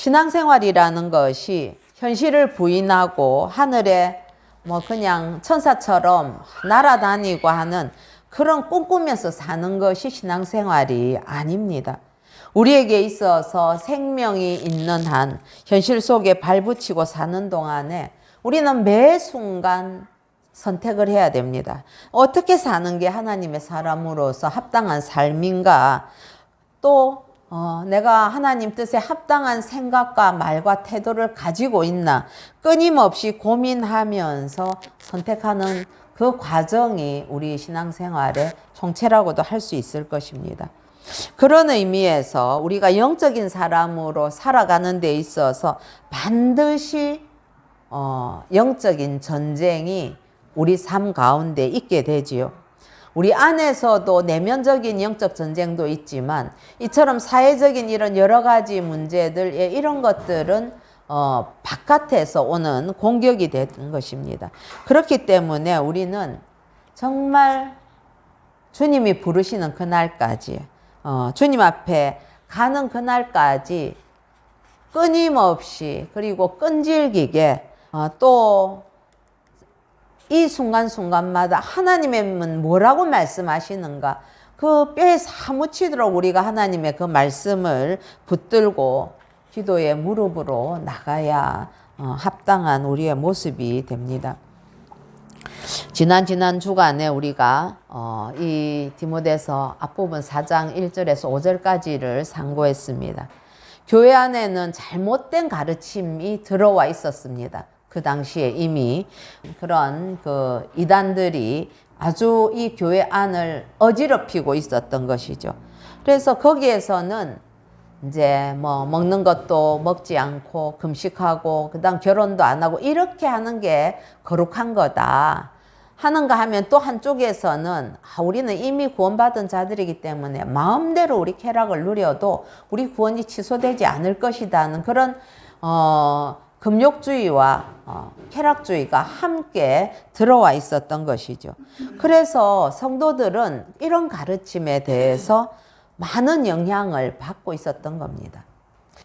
신앙생활이라는 것이 현실을 부인하고 하늘에 그냥 천사처럼 날아다니고 하는 그런 꿈꾸면서 사는 것이 신앙생활이 아닙니다. 우리에게 있어서 생명이 있는 한 현실 속에 발붙이고 사는 동안에 우리는 매 순간 선택을 해야 됩니다. 어떻게 사는 게 하나님의 사람으로서 합당한 삶인가? 또 내가 하나님 뜻에 합당한 생각과 말과 태도를 가지고 있나? 끊임없이 고민하면서 선택하는 그 과정이 우리 신앙생활의 총체라고도 할 수 있을 것입니다. 그런 의미에서 우리가 영적인 사람으로 살아가는 데 있어서 반드시 영적인 전쟁이 우리 삶 가운데 있게 되지요. 우리 안에서도 내면적인 영적 전쟁도 있지만 이처럼 사회적인 이런 여러 가지 문제들, 이런 것들은 바깥에서 오는 공격이 되는 것입니다. 그렇기 때문에 우리는 정말 주님이 부르시는 그날까지, 주님 앞에 가는 그날까지 끊임없이 그리고 끈질기게 또 이 순간순간마다 하나님은 뭐라고 말씀하시는가, 그 뼈에 사무치도록 우리가 하나님의 그 말씀을 붙들고 기도의 무릎으로 나가야 합당한 우리의 모습이 됩니다. 지난 주간에 우리가 이 디모데서 앞부분 4장 1절에서 5절까지를 상고했습니다. 교회 안에는 잘못된 가르침이 들어와 있었습니다. 그 당시에 이미 그런 그 이단들이 아주 이 교회 안을 어지럽히고 있었던 것이죠. 그래서 거기에서는 이제 먹는 것도 먹지 않고 금식하고 그다음 결혼도 안 하고 이렇게 하는 게 거룩한 거다 하는가 하면, 또 한쪽에서는 우리는 이미 구원받은 자들이기 때문에 마음대로 우리 쾌락을 누려도 우리 구원이 취소되지 않을 것이라는 그런 금욕주의와 쾌락주의가 함께 들어와 있었던 것이죠. 그래서 성도들은 이런 가르침에 대해서 많은 영향을 받고 있었던 겁니다.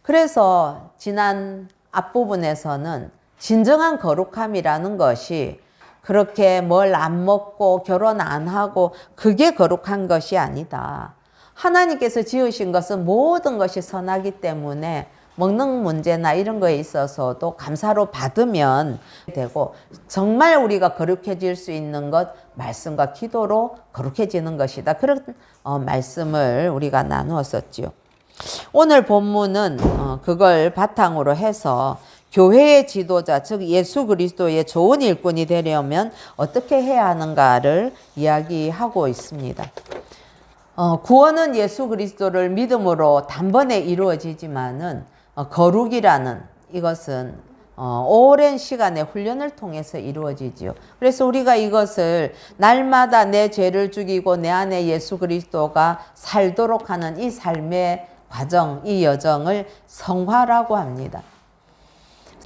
그래서 지난 앞부분에서는 진정한 거룩함이라는 것이 그렇게 뭘 안 먹고 결혼 안 하고 그게 거룩한 것이 아니다. 하나님께서 지으신 것은 모든 것이 선하기 때문에 먹는 문제나 이런 거에 있어서도 감사로 받으면 되고, 정말 우리가 거룩해질 수 있는 것 말씀과 기도로 거룩해지는 것이다. 그런 말씀을 우리가 나누었었죠. 오늘 본문은 그걸 바탕으로 해서 교회의 지도자, 즉 예수 그리스도의 좋은 일꾼이 되려면 어떻게 해야 하는가를 이야기하고 있습니다. 구원은 예수 그리스도를 믿음으로 단번에 이루어지지만은 거룩이라는 이것은 오랜 시간의 훈련을 통해서 이루어지지요. 그래서 우리가 이것을 날마다 내 죄를 죽이고 내 안에 예수 그리스도가 살도록 하는 이 삶의 과정, 이 여정을 성화라고 합니다.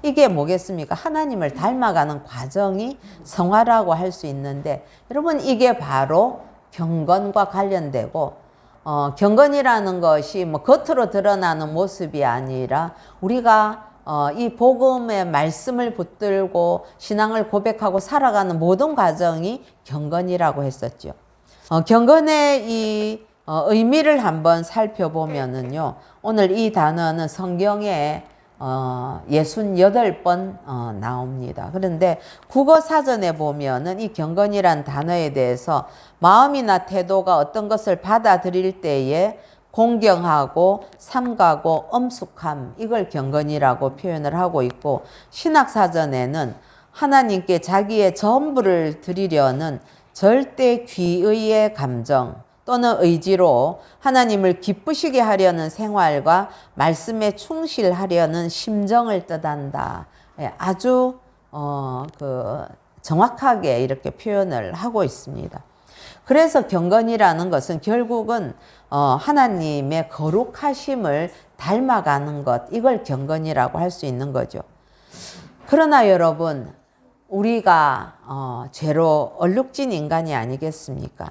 이게 뭐겠습니까? 하나님을 닮아가는 과정이 성화라고 할 수 있는데, 여러분 이게 바로 경건과 관련되고, 경건이라는 것이 겉으로 드러나는 모습이 아니라 우리가 이 복음의 말씀을 붙들고 신앙을 고백하고 살아가는 모든 과정이 경건이라고 했었죠. 경건의 이 의미를 한번 살펴보면은요, 오늘 이 단어는 성경에 68번 나옵니다. 그런데 국어 사전에 보면은 이 경건이란 단어에 대해서 마음이나 태도가 어떤 것을 받아들일 때에 공경하고 삼가고 엄숙함, 이걸 경건이라고 표현을 하고 있고, 신학 사전에는 하나님께 자기의 전부를 드리려는 절대 귀의의 감정 또는 의지로 하나님을 기쁘시게 하려는 생활과 말씀에 충실하려는 심정을 뜻한다. 아주 정확하게 이렇게 표현을 하고 있습니다. 그래서 경건이라는 것은 결국은 하나님의 거룩하심을 닮아가는 것, 이걸 경건이라고 할 수 있는 거죠. 그러나 여러분, 우리가 죄로 얼룩진 인간이 아니겠습니까?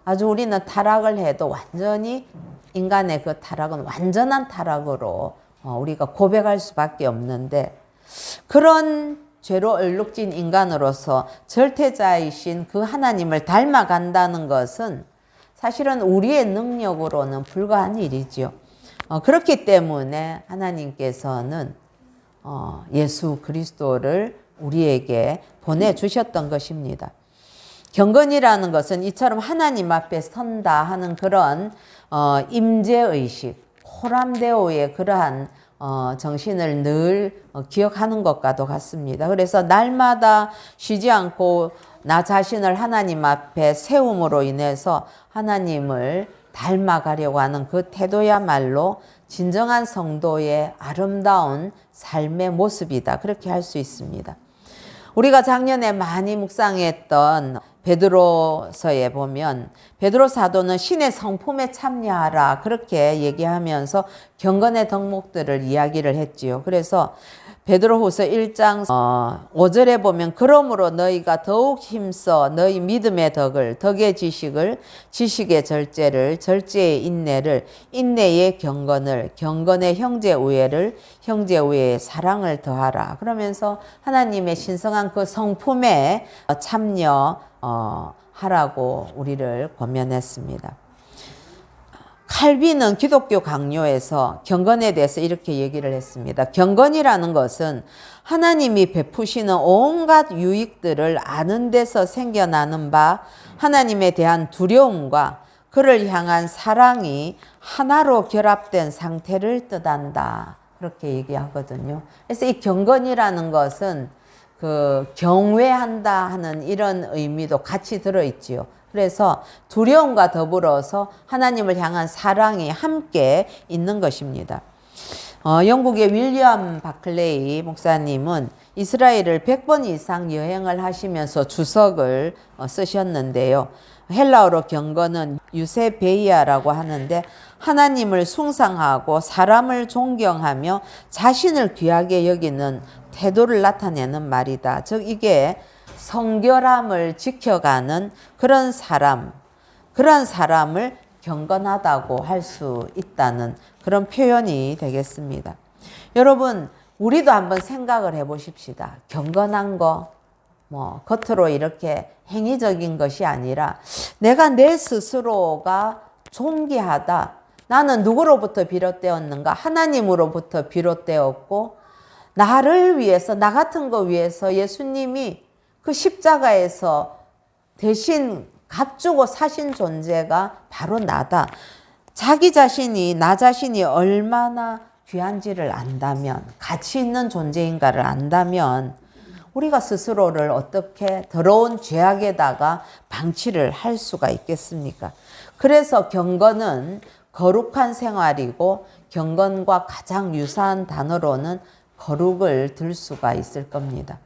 아주 우리는 타락을 해도 완전히 인간의 그 타락은 완전한 타락으로 우리가 고백할 수밖에 없는데, 그런 죄로 얼룩진 인간으로서 절대자이신 그 하나님을 닮아간다는 것은 사실은 우리의 능력으로는 불가한 일이죠. 그렇기 때문에 하나님께서는 예수 그리스도를 우리에게 보내주셨던 것입니다. 경건이라는 것은 이처럼 하나님 앞에 선다 하는 그런 임재의식, 호람데오의 그러한 정신을 늘 기억하는 것과도 같습니다. 그래서 날마다 쉬지 않고 나 자신을 하나님 앞에 세움으로 인해서 하나님을 닮아가려고 하는 그 태도야말로 진정한 성도의 아름다운 삶의 모습이다. 그렇게 할 수 있습니다. 우리가 작년에 많이 묵상했던 베드로서에 보면 베드로 사도는 신의 성품에 참여하라 그렇게 얘기하면서 경건의 덕목들을 이야기를 했지요. 그래서 베드로후서 1장 5절에 보면 그러므로 너희가 더욱 힘써 너희 믿음의 덕을, 덕의 지식을, 지식의 절제를, 절제의 인내를, 인내의 경건을, 경건의 형제 우애를, 형제 우애의 사랑을 더하라. 그러면서 하나님의 신성한 그 성품에 참여하라고 우리를 권면했습니다. 칼빈은 기독교 강요에서 경건에 대해서 이렇게 얘기를 했습니다. 경건이라는 것은 하나님이 베푸시는 온갖 유익들을 아는 데서 생겨나는 바 하나님에 대한 두려움과 그를 향한 사랑이 하나로 결합된 상태를 뜻한다. 그렇게 얘기하거든요. 그래서 이 경건이라는 것은 그 경외한다 하는 이런 의미도 같이 들어있지요. 그래서 두려움과 더불어서 하나님을 향한 사랑이 함께 있는 것입니다. 영국의 윌리엄 바클레이 목사님은 이스라엘을 100번 이상 여행을 하시면서 주석을 쓰셨는데요. 헬라어로 경건은 유세베이아라고 하는데 하나님을 숭상하고 사람을 존경하며 자신을 귀하게 여기는 태도를 나타내는 말이다. 즉 이게 성결함을 지켜가는 그런 사람을 경건하다고 할 수 있다는 그런 표현이 되겠습니다. 여러분, 우리도 한번 생각을 해보십시다. 경건한 거, 겉으로 이렇게 행위적인 것이 아니라 내가 내 스스로가 존귀하다. 나는 누구로부터 비롯되었는가? 하나님으로부터 비롯되었고, 나를 위해서, 나 같은 거 위해서 예수님이 그 십자가에서 대신 값주고 사신 존재가 바로 나다. 자기 자신이, 나 자신이 얼마나 귀한지를 안다면, 가치 있는 존재인가를 안다면 우리가 스스로를 어떻게 더러운 죄악에다가 방치를 할 수가 있겠습니까? 그래서 경건은 거룩한 생활이고 경건과 가장 유사한 단어로는 거룩을 들 수가 있을 겁니다.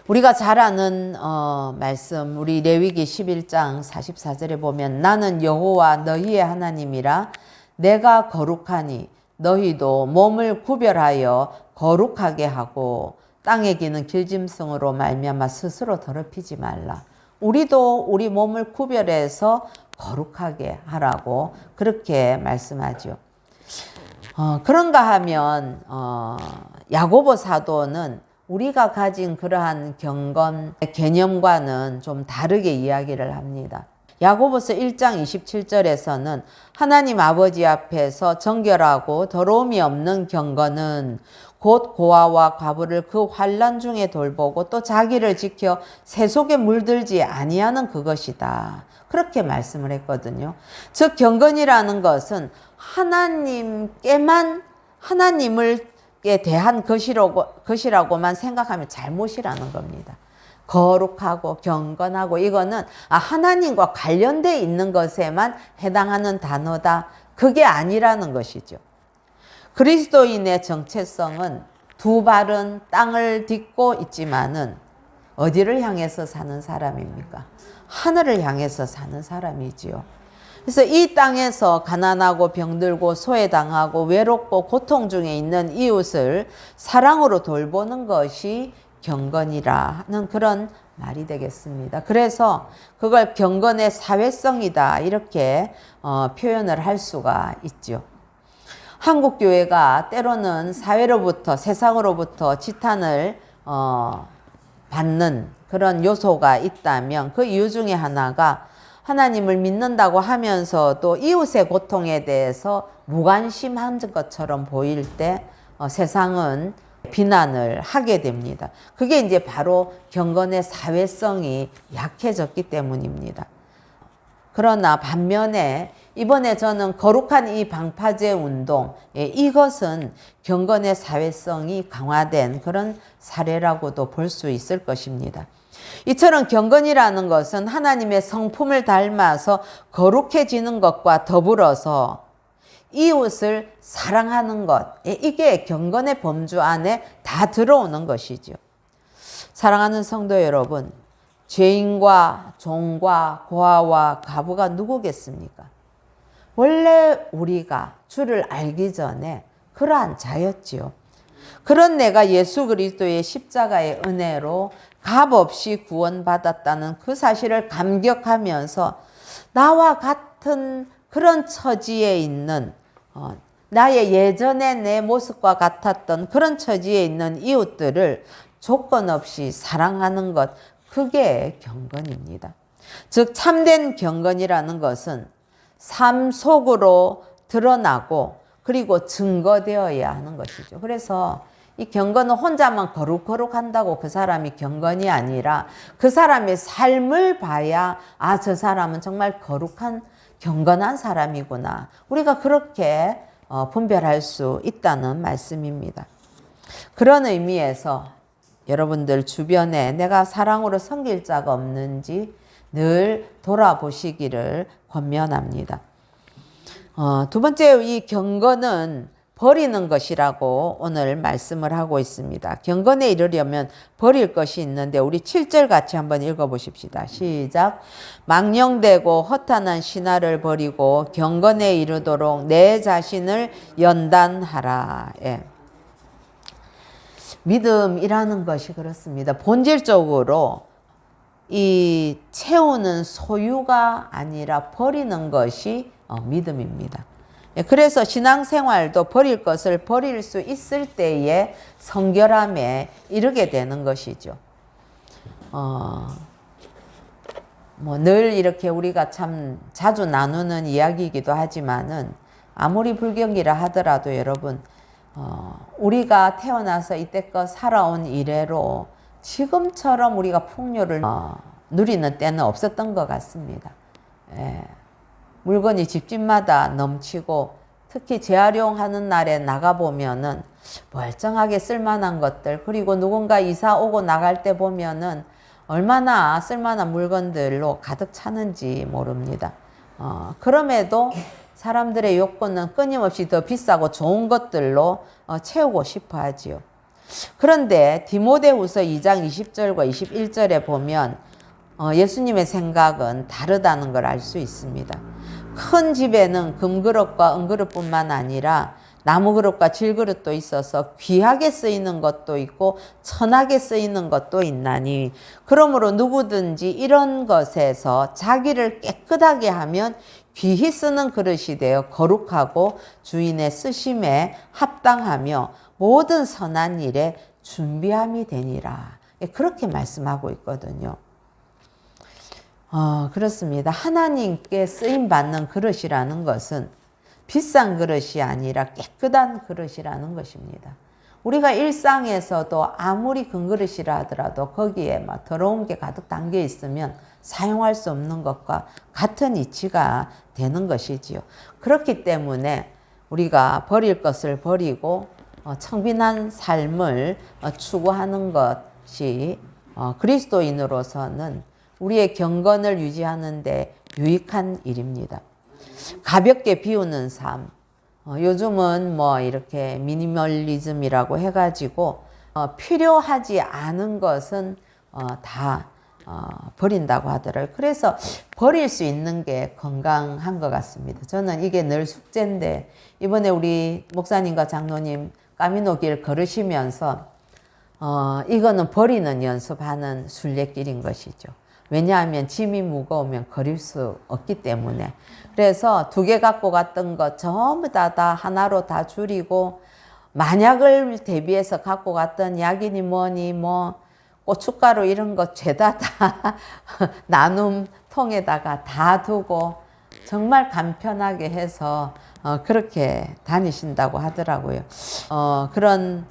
우리가 잘 아는 말씀, 우리 레위기 11장 44절에 보면 나는 여호와 너희의 하나님이라 내가 거룩하니 너희도 몸을 구별하여 거룩하게 하고 땅에 기는 길짐승으로 말미암아 스스로 더럽히지 말라. 우리도 우리 몸을 구별해서 거룩하게 하라고 그렇게 말씀하죠. 그런가 하면 야고보 사도는 우리가 가진 그러한 경건 개념과는 좀 다르게 이야기를 합니다. 야고보서 1장 27절에서는 하나님 아버지 앞에서 정결하고 더러움이 없는 경건은 곧 고아와 과부를 그 환난 중에 돌보고 또 자기를 지켜 새 속에 물들지 아니하는 그것이다. 그렇게 말씀을 했거든요. 즉 경건이라는 것은 하나님께만 하나님을 대한 것이라고만 생각하면 잘못이라는 겁니다. 거룩하고 경건하고 이거는 하나님과 관련되어 있는 것에만 해당하는 단어다. 그게 아니라는 것이죠. 그리스도인의 정체성은 두 발은 땅을 딛고 있지만은 어디를 향해서 사는 사람입니까? 하늘을 향해서 사는 사람이지요. 그래서 이 땅에서 가난하고 병들고 소외당하고 외롭고 고통 중에 있는 이웃을 사랑으로 돌보는 것이 경건이라 하는 그런 말이 되겠습니다. 그래서 그걸 경건의 사회성이다 이렇게 표현을 할 수가 있죠. 한국 교회가 때로는 사회로부터 세상으로부터 지탄을 받는 그런 요소가 있다면 그 이유 중에 하나가 하나님을 믿는다고 하면서도 이웃의 고통에 대해서 무관심한 것처럼 보일 때 세상은 비난을 하게 됩니다. 그게 이제 바로 경건의 사회성이 약해졌기 때문입니다. 그러나 반면에 이번에 저는 거룩한 이 방파제 운동, 이것은 경건의 사회성이 강화된 그런 사례라고도 볼 수 있을 것입니다. 이처럼 경건이라는 것은 하나님의 성품을 닮아서 거룩해지는 것과 더불어서 이웃을 사랑하는 것, 이게 경건의 범주 안에 다 들어오는 것이죠. 사랑하는 성도 여러분, 죄인과 종과 고아와 과부가 누구겠습니까? 원래 우리가 주를 알기 전에 그러한 자였지요. 그런 내가 예수 그리스도의 십자가의 은혜로 값없이 구원받았다는 그 사실을 감격하면서 나와 같은 그런 처지에 있는 나의 예전의 내 모습과 같았던 그런 처지에 있는 이웃들을 조건 없이 사랑하는 것, 그게 경건입니다. 즉 참된 경건이라는 것은 삶 속으로 드러나고 그리고 증거되어야 하는 것이죠. 그래서 이 경건은 혼자만 거룩한다고 그 사람이 경건이 아니라 그 사람의 삶을 봐야 저 사람은 정말 거룩한 경건한 사람이구나. 우리가 그렇게 분별할 수 있다는 말씀입니다. 그런 의미에서 여러분들 주변에 내가 사랑으로 섬길 자가 없는지 늘 돌아보시기를 권면합니다. 두 번째, 이 경건은 버리는 것이라고 오늘 말씀을 하고 있습니다. 경건에 이르려면 버릴 것이 있는데 우리 7절 같이 한번 읽어보십시다. 시작. 망령되고 허탄한 신화를 버리고 경건에 이르도록 내 자신을 연단하라. 예. 믿음이라는 것이 그렇습니다. 본질적으로 이 채우는 소유가 아니라 버리는 것이 믿음입니다. 그래서 신앙생활도 버릴 것을 버릴 수 있을 때에 성결함에 이르게 되는 것이죠. 늘 이렇게 우리가 참 자주 나누는 이야기이기도 하지만은 아무리 불경이라 하더라도 여러분, 우리가 태어나서 이때껏 살아온 이래로 지금처럼 우리가 풍요를 누리는 때는 없었던 것 같습니다. 예. 물건이 집집마다 넘치고 특히 재활용하는 날에 나가보면은 멀쩡하게 쓸만한 것들, 그리고 누군가 이사 오고 나갈 때 보면은 얼마나 쓸만한 물건들로 가득 차는지 모릅니다. 그럼에도 사람들의 욕구는 끊임없이 더 비싸고 좋은 것들로 채우고 싶어 하지요. 그런데 디모데후서 2장 20절과 21절에 보면 예수님의 생각은 다르다는 걸 알 수 있습니다. 큰 집에는 금그릇과 은그릇뿐만 아니라 나무그릇과 질그릇도 있어서 귀하게 쓰이는 것도 있고 천하게 쓰이는 것도 있나니 그러므로 누구든지 이런 것에서 자기를 깨끗하게 하면 귀히 쓰는 그릇이 되어 거룩하고 주인의 쓰심에 합당하며 모든 선한 일에 준비함이 되니라. 그렇게 말씀하고 있거든요. 그렇습니다. 하나님께 쓰임받는 그릇이라는 것은 비싼 그릇이 아니라 깨끗한 그릇이라는 것입니다. 우리가 일상에서도 아무리 큰 그릇이라 하더라도 거기에 막 더러운 게 가득 담겨 있으면 사용할 수 없는 것과 같은 이치가 되는 것이지요. 그렇기 때문에 우리가 버릴 것을 버리고 청빈한 삶을 추구하는 것이 그리스도인으로서는 우리의 경건을 유지하는 데 유익한 일입니다. 가볍게 비우는 삶. 요즘은 이렇게 미니멀리즘이라고 해가지고 필요하지 않은 것은 다 버린다고 하더라고요. 그래서 버릴 수 있는 게 건강한 것 같습니다. 저는 이게 늘 숙제인데 이번에 우리 목사님과 장로님 까미노길 걸으시면서 이거는 버리는 연습하는 순례길인 것이죠. 왜냐하면 짐이 무거우면 거릴 수 없기 때문에. 그래서 2개 갖고 갔던 거 전부 다 하나로 다 줄이고, 만약을 대비해서 갖고 갔던 약이니 뭐니 뭐 고춧가루 이런 거 죄다 다 나눔 통에다가 다 두고 정말 간편하게 해서 그렇게 다니신다고 하더라고요. 그런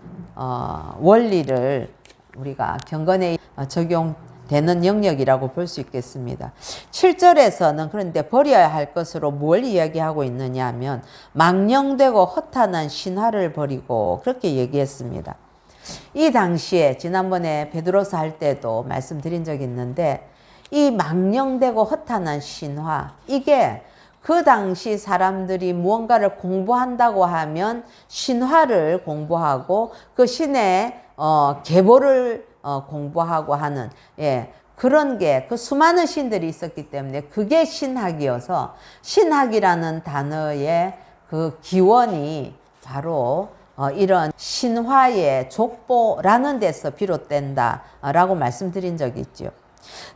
원리를 우리가 경건에 적용되는 영역이라고 볼 수 있겠습니다. 7절에서는 그런데 버려야 할 것으로 뭘 이야기하고 있느냐 하면 망령되고 허탄한 신화를 버리고 그렇게 얘기했습니다. 이 당시에 지난번에 베드로서 할 때도 말씀드린 적이 있는데 이 망령되고 허탄한 신화, 이게 그 당시 사람들이 무언가를 공부한다고 하면 신화를 공부하고 그 신의 계보를 공부하고 하는, 그런 게, 그 수많은 신들이 있었기 때문에 그게 신학이어서, 신학이라는 단어의 그 기원이 바로 이런 신화의 족보라는 데서 비롯된다라고 말씀드린 적이 있죠.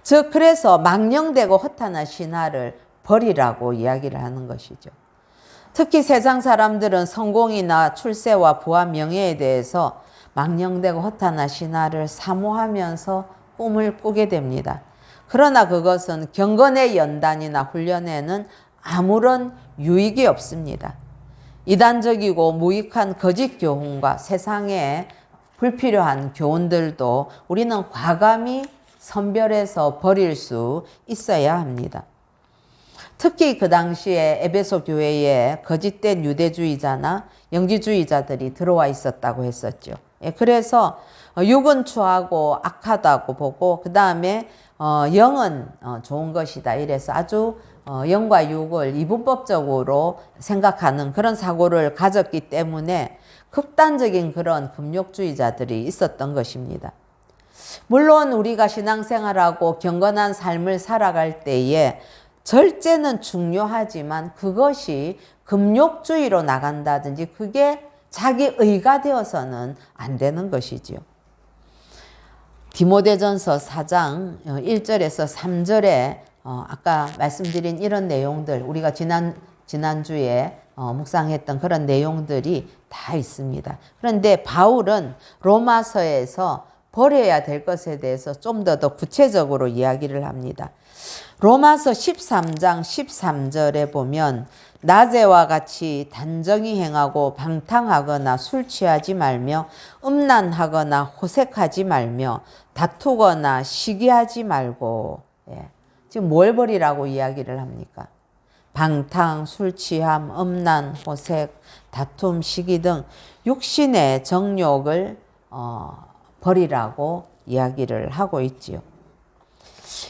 즉 그래서 망령되고 허탄한 신화를 버리라고 이야기를 하는 것이죠. 특히 세상 사람들은 성공이나 출세와 부와 명예에 대해서 망령되고 허탄한 신화를 사모하면서 꿈을 꾸게 됩니다. 그러나 그것은 경건의 연단이나 훈련에는 아무런 유익이 없습니다. 이단적이고 무익한 거짓 교훈과 세상에 불필요한 교훈들도 우리는 과감히 선별해서 버릴 수 있어야 합니다. 특히 그 당시에 에베소 교회에 거짓된 유대주의자나 영지주의자들이 들어와 있었다고 했었죠. 그래서 육은 추하고 악하다고 보고 그 다음에 영은 좋은 것이다 이래서 아주 영과 육을 이분법적으로 생각하는 그런 사고를 가졌기 때문에 극단적인 그런 금욕주의자들이 있었던 것입니다. 물론 우리가 신앙생활하고 경건한 삶을 살아갈 때에 절제는 중요하지만 그것이 금욕주의로 나간다든지 그게 자기 의가 되어서는 안 되는 것이지요. 디모데전서 4장 1절에서 3절에 아까 말씀드린 이런 내용들, 우리가 지난주에 묵상했던 그런 내용들이 다 있습니다. 그런데 바울은 로마서에서 버려야 될 것에 대해서 좀 더 구체적으로 이야기를 합니다. 로마서 13장 13절에 보면 낮에와 같이 단정히 행하고 방탕하거나 술 취하지 말며 음란하거나 호색하지 말며 다투거나 시기하지 말고, 지금 뭘 버리라고 이야기를 합니까? 방탕, 술 취함, 음란, 호색, 다툼, 시기 등 육신의 정욕을 버리라고 이야기를 하고 있지요.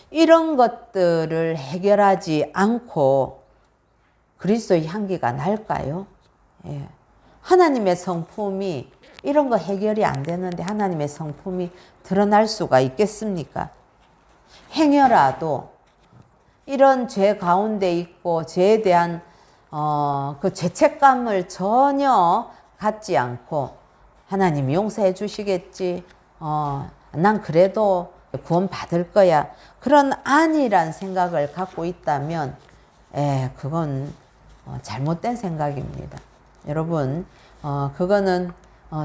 이런 것들을 해결하지 않고 그리스도의 향기가 날까요? 하나님의 성품이 이런 거 해결이 안 되는데 하나님의 성품이 드러날 수가 있겠습니까? 행여라도 이런 죄 가운데 있고 죄에 대한 그 죄책감을 전혀 갖지 않고 하나님이 용서해 주시겠지, 난 그래도 구원 받을 거야, 그런 안일한 생각을 갖고 있다면 그건 잘못된 생각입니다. 여러분, 그거는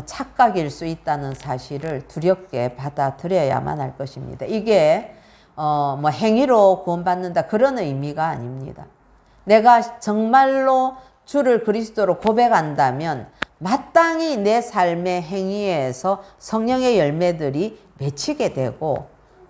착각일 수 있다는 사실을 두렵게 받아들여야만 할 것입니다. 이게 뭐 행위로 구원받는다 그런 의미가 아닙니다. 내가 정말로 주를 그리스도로 고백한다면 마땅히 내 삶의 행위에서 성령의 열매들이 맺히게 되고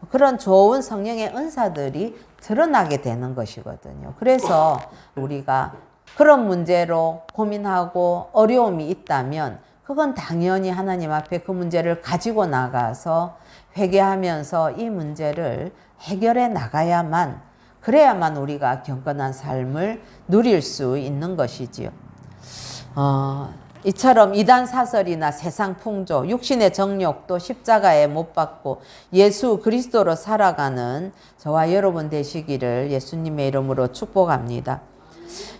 그런 좋은 성령의 은사들이 드러나게 되는 것이거든요. 그래서 우리가 그런 문제로 고민하고 어려움이 있다면 그건 당연히 하나님 앞에 그 문제를 가지고 나가서 회개하면서 이 문제를 해결해 나가야만, 그래야만 우리가 경건한 삶을 누릴 수 있는 것이지요. 이처럼 이단 사설이나 세상 풍조, 육신의 정욕도 십자가에 못 박고 예수 그리스도로 살아가는 저와 여러분 되시기를 예수님의 이름으로 축복합니다.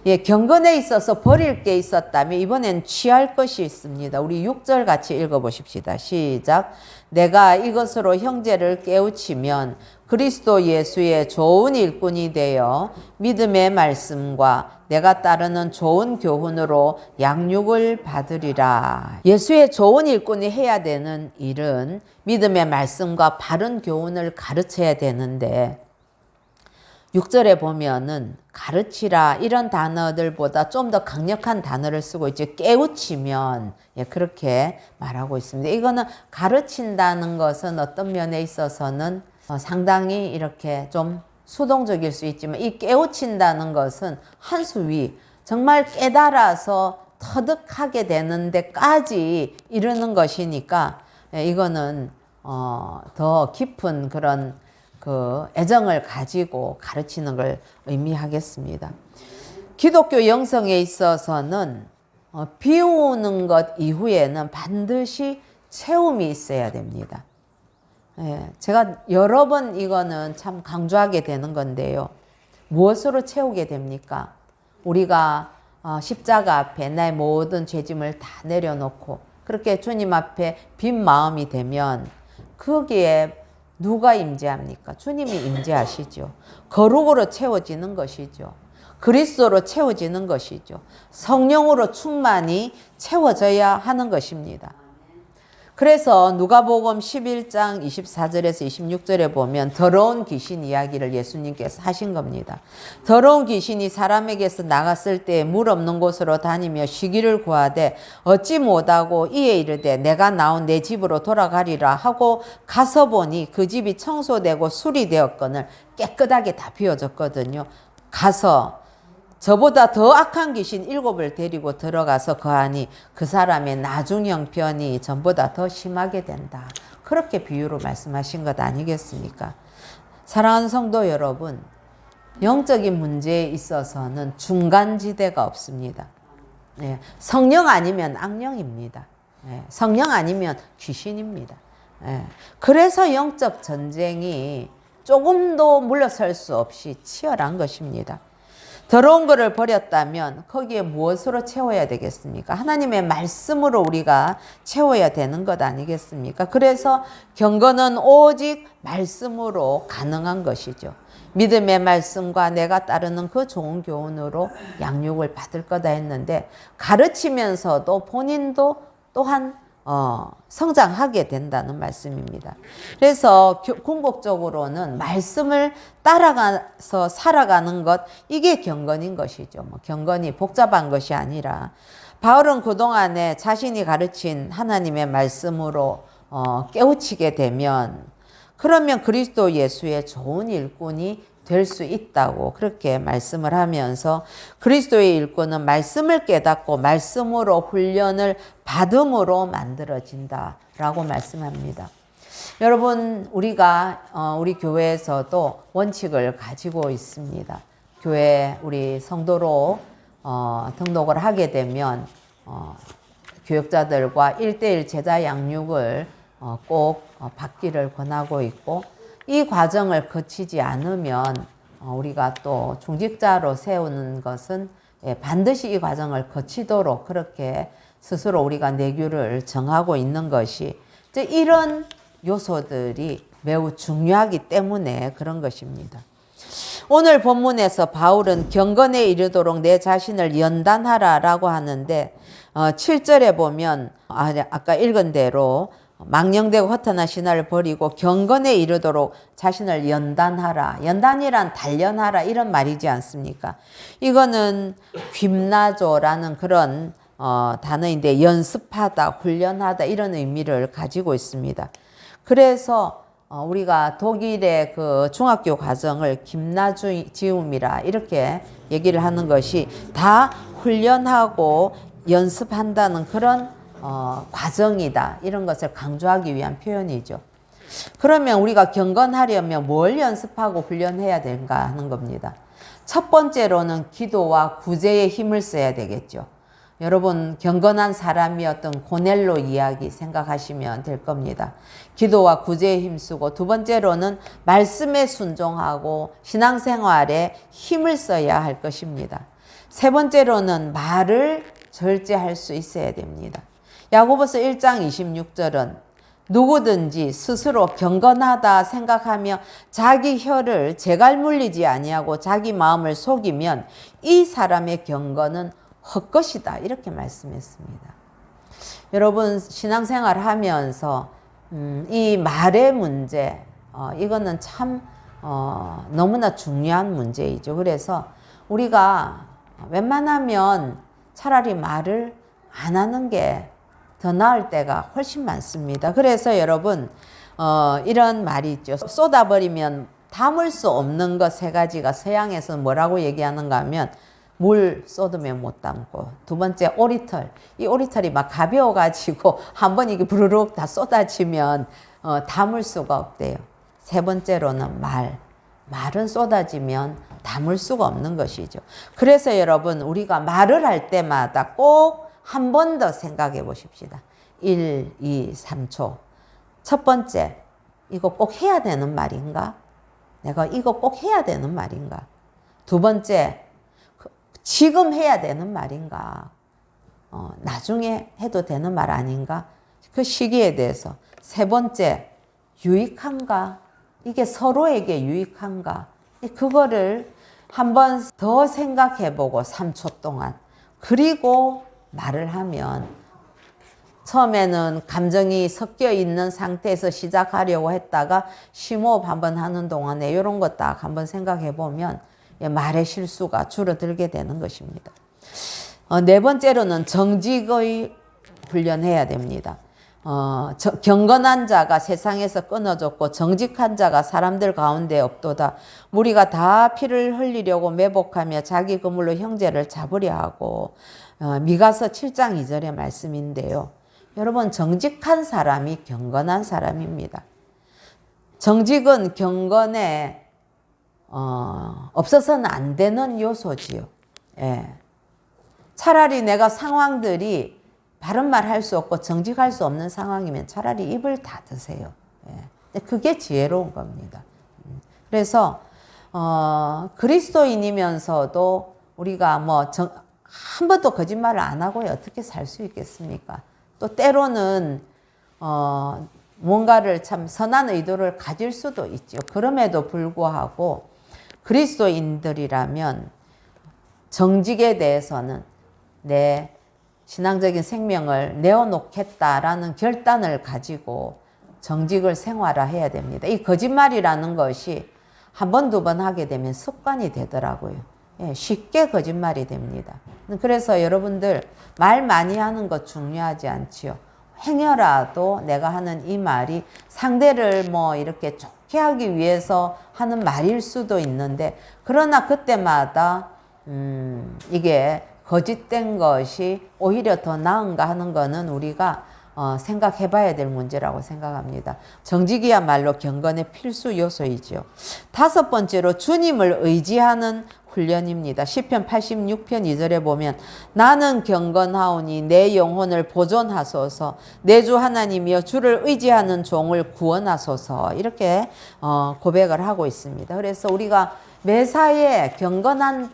예, 경건에 있어서 버릴 게 있었다면 이번엔 취할 것이 있습니다. 우리 6절 같이 읽어보십시다. 시작. 내가 이것으로 형제를 깨우치면 그리스도 예수의 좋은 일꾼이 되어 믿음의 말씀과 내가 따르는 좋은 교훈으로 양육을 받으리라. 예수의 좋은 일꾼이 해야 되는 일은 믿음의 말씀과 바른 교훈을 가르쳐야 되는데 6절에 보면은 가르치라 이런 단어들보다 좀 더 강력한 단어를 쓰고 있죠. 깨우치면, 예, 그렇게 말하고 있습니다. 이거는 가르친다는 것은 어떤 면에 있어서는 상당히 이렇게 좀 수동적일 수 있지만 이 깨우친다는 것은 한 수 위, 정말 깨달아서 터득하게 되는 데까지 이르는 것이니까, 예, 이거는 더 깊은 그런 그 애정을 가지고 가르치는 걸 의미하겠습니다. 기독교 영성에 있어서는 비우는 것 이후에는 반드시 채움이 있어야 됩니다. 예, 제가 여러 번 이거는 참 강조하게 되는 건데요. 무엇으로 채우게 됩니까? 우리가 십자가 앞에 나의 모든 죄짐을 다 내려놓고 그렇게 주님 앞에 빈 마음이 되면 거기에 누가 임재합니까? 주님이 임재하시죠. 거룩으로 채워지는 것이죠. 그리스도로 채워지는 것이죠. 성령으로 충만히 채워져야 하는 것입니다. 그래서 누가복음 11장 24절에서 26절에 보면 더러운 귀신 이야기를 예수님께서 하신 겁니다. 더러운 귀신이 사람에게서 나갔을 때 물 없는 곳으로 다니며 쉬기를 구하되 얻지 못하고 이에 이르되 내가 나온 내 집으로 돌아가리라 하고 가서 보니 그 집이 청소되고 수리되었거늘 깨끗하게 다 비워졌거든요. 가서 저보다 더 악한 귀신 7을 데리고 들어가서 거하니 그 사람의 나중 형편이 전보다 더 심하게 된다. 그렇게 비유로 말씀하신 것 아니겠습니까? 사랑하는 성도 여러분, 영적인 문제에 있어서는 중간지대가 없습니다. 네, 성령 아니면 악령입니다. 네, 성령 아니면 귀신입니다. 네, 그래서 영적 전쟁이 조금도 물러설 수 없이 치열한 것입니다. 더러운 것을 버렸다면 거기에 무엇으로 채워야 되겠습니까? 하나님의 말씀으로 우리가 채워야 되는 것 아니겠습니까? 그래서 경건은 오직 말씀으로 가능한 것이죠. 믿음의 말씀과 내가 따르는 그 좋은 교훈으로 양육을 받을 거다 했는데 가르치면서도 본인도 또한 성장하게 된다는 말씀입니다. 그래서 궁극적으로는 말씀을 따라가서 살아가는 것, 이게 경건인 것이죠. 경건이 복잡한 것이 아니라 바울은 그동안에 자신이 가르친 하나님의 말씀으로 깨우치게 되면 그러면 그리스도 예수의 좋은 일꾼이 될 수 있다고 그렇게 말씀을 하면서 그리스도의 일꾼은 말씀을 깨닫고 말씀으로 훈련을 받음으로 만들어진다라고 말씀합니다. 여러분, 우리가 우리 교회에서도 원칙을 가지고 있습니다. 교회 우리 성도로 등록을 하게 되면 교역자들과 1:1 제자 양육을 꼭 받기를 권하고 있고 이 과정을 거치지 않으면 우리가 또 중직자로 세우는 것은 반드시 이 과정을 거치도록 그렇게 스스로 우리가 내규를 정하고 있는 것이 이런 요소들이 매우 중요하기 때문에 그런 것입니다. 오늘 본문에서 바울은 경건에 이르도록 내 자신을 연단하라라고 하는데 7절에 보면 아까 읽은 대로 망령되고 허탄한 신화를 버리고 경건에 이르도록 자신을 연단하라. 연단이란 단련하라 이런 말이지 않습니까? 이거는 그나조라는 그런 단어인데 연습하다, 훈련하다 이런 의미를 가지고 있습니다. 그래서 우리가 독일의 그 중학교 과정을 김나지움이라 이렇게 얘기를 하는 것이 다 훈련하고 연습한다는 그런 과정이다. 이런 것을 강조하기 위한 표현이죠. 그러면 우리가 경건하려면 뭘 연습하고 훈련해야 되는가 하는 겁니다. 첫 번째로는 기도와 구제에 힘을 써야 되겠죠. 여러분, 경건한 사람이었던 고넬로 이야기 생각하시면 될 겁니다. 기도와 구제에 힘쓰고 두 번째로는 말씀에 순종하고 신앙생활에 힘을 써야 할 것입니다. 세 번째로는 말을 절제할 수 있어야 됩니다. 야고보서 1장 26절은 누구든지 스스로 경건하다 생각하며 자기 혀를 제갈 물리지 아니하고 자기 마음을 속이면 이 사람의 경건은 헛것이다. 이렇게 말씀했습니다. 여러분 신앙생활 하면서 이 말의 문제 이거는 참 너무나 중요한 문제이죠. 그래서 우리가 웬만하면 차라리 말을 안 하는 게 더 나을 때가 훨씬 많습니다. 그래서 여러분 이런 말이 있죠. 쏟아버리면 담을 수 없는 것 세 가지가 서양에서 뭐라고 얘기하는가 하면 물 쏟으면 못 담고, 두 번째 오리털, 이 오리털이 막 가벼워가지고 한번 이게 부르륵 다 쏟아지면 담을 수가 없대요. 세 번째로는 말은 쏟아지면 담을 수가 없는 것이죠. 그래서 여러분 우리가 말을 할 때마다 꼭 한 번 더 생각해 보십시다. 1, 2, 3초. 첫 번째, 이거 꼭 해야 되는 말인가? 내가 이거 꼭 해야 되는 말인가? 두 번째, 지금 해야 되는 말인가? 나중에 해도 되는 말 아닌가? 그 시기에 대해서. 세 번째, 유익한가? 이게 서로에게 유익한가? 그거를 한 번 더 생각해 보고 3초 동안. 그리고 말을 하면 처음에는 감정이 섞여 있는 상태에서 시작하려고 했다가 심호흡 한번 하는 동안에 이런 거 딱 한번 생각해 보면 말의 실수가 줄어들게 되는 것입니다. 네 번째로는 정직의 훈련해야 됩니다. 경건한 자가 세상에서 끊어졌고 정직한 자가 사람들 가운데 없도다. 무리가 다 피를 흘리려고 매복하며 자기 그물로 형제를 잡으려 하고. 미가서 7장 2절의 말씀인데요. 여러분 정직한 사람이 경건한 사람입니다. 정직은 경건에 없어서는 안 되는 요소지요. 예. 차라리 내가 상황들이 바른 말 할 수 없고 정직할 수 없는 상황이면 차라리 입을 닫으세요. 예. 그게 지혜로운 겁니다. 그래서 그리스도인이면서도 우리가 한 번도 거짓말을 안 하고 어떻게 살 수 있겠습니까? 또 때로는 뭔가를 참 선한 의도를 가질 수도 있죠. 그럼에도 불구하고 그리스도인들이라면 정직에 대해서는 내 신앙적인 생명을 내어놓겠다라는 결단을 가지고 정직을 생활화해야 됩니다. 이 거짓말이라는 것이 한 번, 두 번 하게 되면 습관이 되더라고요. 예, 쉽게 거짓말이 됩니다. 그래서 여러분들 말 많이 하는 것 중요하지 않지요. 행여라도 내가 하는 이 말이 상대를 이렇게 좋게 하기 위해서 하는 말일 수도 있는데, 그러나 그때마다 이게 거짓된 것이 오히려 더 나은가 하는 거는 우리가 생각해 봐야 될 문제라고 생각합니다. 정직이야말로 경건의 필수 요소이죠. 다섯 번째로 주님을 의지하는 훈련입니다. 시편 86편 2절에 보면 나는 경건하오니 내 영혼을 보존하소서, 내 주 하나님이여 주를 의지하는 종을 구원하소서, 이렇게 고백을 하고 있습니다. 그래서 우리가 매사에 경건한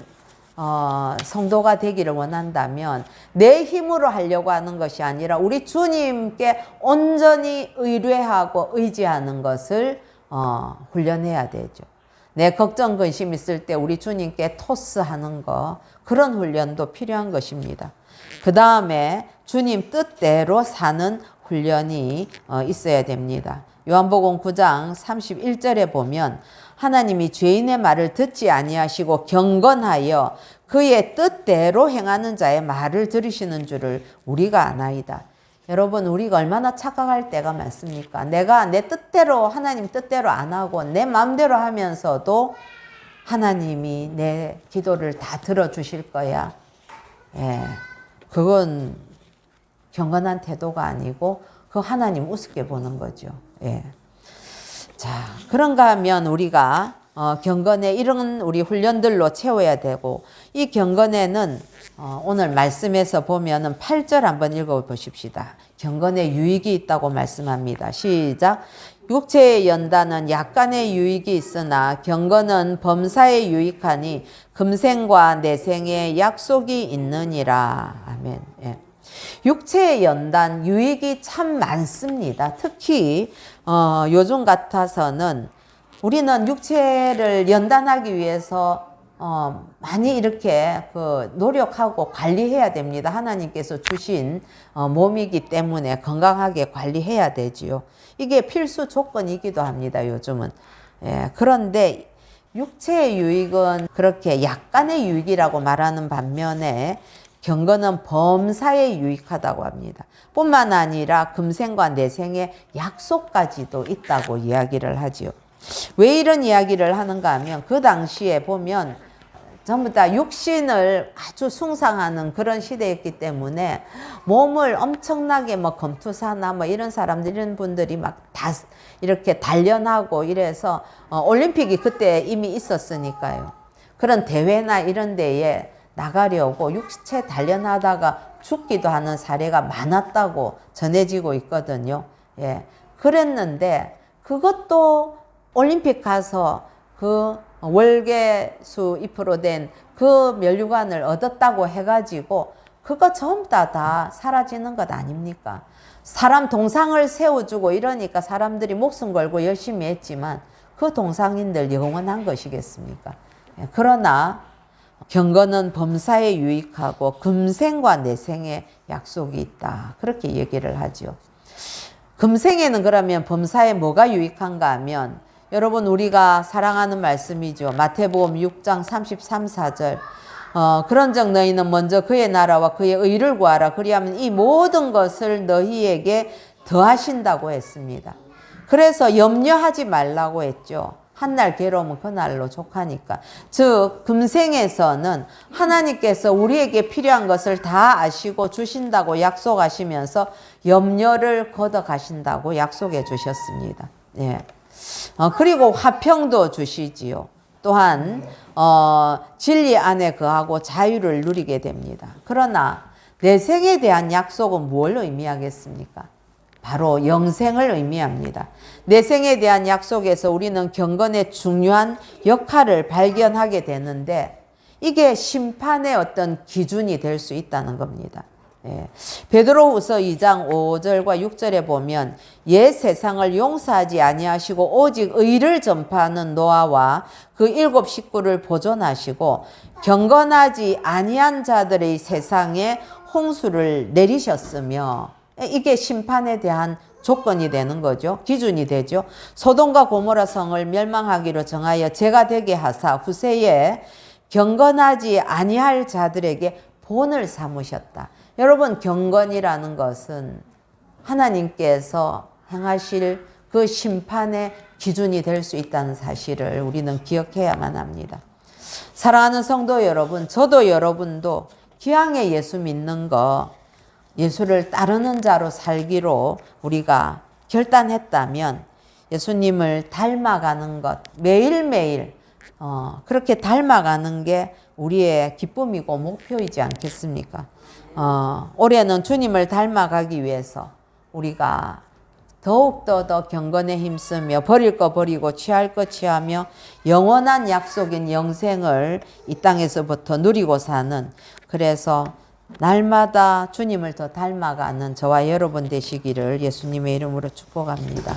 성도가 되기를 원한다면 내 힘으로 하려고 하는 것이 아니라 우리 주님께 온전히 의뢰하고 의지하는 것을 훈련해야 되죠. 내 걱정 근심 있을 때 우리 주님께 토스하는 거, 그런 훈련도 필요한 것입니다. 그 다음에 주님 뜻대로 사는 훈련이 있어야 됩니다. 요한복음 9장 31절에 보면 하나님이 죄인의 말을 듣지 아니하시고 경건하여 그의 뜻대로 행하는 자의 말을 들으시는 줄을 우리가 아나이다. 여러분 우리가 얼마나 착각할 때가 많습니까? 내가 내 뜻대로, 하나님 뜻대로 안 하고 내 마음대로 하면서도 하나님이 내 기도를 다 들어주실 거야. 예, 그건 경건한 태도가 아니고 그 하나님 우습게 보는 거죠. 예. 자, 그런가 하면 우리가 경건에 이런 우리 훈련들로 채워야 되고, 이 경건에는 오늘 말씀에서 보면은 8절 한번 읽어 보십시다. 경건에 유익이 있다고 말씀합니다. 시작. 육체의 연단은 약간의 유익이 있으나 경건은 범사에 유익하니 금생과 내생에 약속이 있느니라. 아멘. 예. 육체의 연단 유익이 참 많습니다. 특히 요즘 같아서는 우리는 육체를 연단하기 위해서 많이 이렇게 노력하고 관리해야 됩니다. 하나님께서 주신 몸이기 때문에 건강하게 관리해야 되지요. 이게 필수 조건이기도 합니다. 요즘은. 예, 그런데 육체의 유익은 그렇게 약간의 유익이라고 말하는 반면에 경건은 범사에 유익하다고 합니다. 뿐만 아니라 금생과 내생의 약속까지도 있다고 이야기를 하지요. 왜 이런 이야기를 하는가 하면 그 당시에 보면 전부 다 육신을 아주 숭상하는 그런 시대였기 때문에 몸을 엄청나게 검투사나 이런 사람들, 이런 분들이 막 다 이렇게 단련하고 이래서 올림픽이 그때 이미 있었으니까요. 그런 대회나 이런 데에 나가려고 육체 단련하다가 죽기도 하는 사례가 많았다고 전해지고 있거든요. 예. 그랬는데 그것도 올림픽 가서 그 월계수 2% 된 그 면류관을 얻었다고 해가지고 그거 전부 다 사라지는 것 아닙니까? 사람 동상을 세워주고 이러니까 사람들이 목숨 걸고 열심히 했지만 그 동상인들 영원한 것이겠습니까? 그러나 경건은 범사에 유익하고 금생과 내생에 약속이 있다. 그렇게 얘기를 하죠. 금생에는 그러면 범사에 뭐가 유익한가 하면 여러분 우리가 사랑하는 말씀이죠. 마태복음 6장 33, 4절. 그런즉 너희는 먼저 그의 나라와 그의 의를 구하라. 그리하면 이 모든 것을 너희에게 더하신다고 했습니다. 그래서 염려하지 말라고 했죠. 한날 괴로우면 그날로 족하니까. 즉 금생에서는 하나님께서 우리에게 필요한 것을 다 아시고 주신다고 약속하시면서 염려를 걷어가신다고 약속해 주셨습니다. 예. 그리고 화평도 주시지요. 또한 진리 안에 거하고 자유를 누리게 됩니다. 그러나 내생에 대한 약속은 뭘 의미하겠습니까? 바로 영생을 의미합니다. 내생에 대한 약속에서 우리는 경건의 중요한 역할을 발견하게 되는데 이게 심판의 어떤 기준이 될 수 있다는 겁니다. 예. 베드로후서 2장 5절과 6절에 보면 옛 세상을 용서하지 아니하시고 오직 의를 전파하는 노아와 그 7 식구를 보존하시고 경건하지 아니한 자들의 세상에 홍수를 내리셨으며 이게 심판에 대한 조건이 되는 거죠. 기준이 되죠. 소돔과 고모라 성을 멸망하기로 정하여 죄가 되게 하사 후세에 경건하지 아니할 자들에게 본을 삼으셨다. 여러분 경건이라는 것은 하나님께서 행하실 그 심판의 기준이 될 수 있다는 사실을 우리는 기억해야만 합니다. 사랑하는 성도 여러분, 저도 여러분도 기왕에 예수 믿는 거 예수를 따르는 자로 살기로 우리가 결단했다면 예수님을 닮아가는 것 매일매일 그렇게 닮아가는 게 우리의 기쁨이고 목표이지 않겠습니까? 올해는 주님을 닮아가기 위해서 우리가 더욱더 더 경건에 힘쓰며 버릴 거 버리고 취할 거 취하며 영원한 약속인 영생을 이 땅에서부터 누리고 사는, 그래서 날마다 주님을 더 닮아가는 저와 여러분 되시기를 예수님의 이름으로 축복합니다.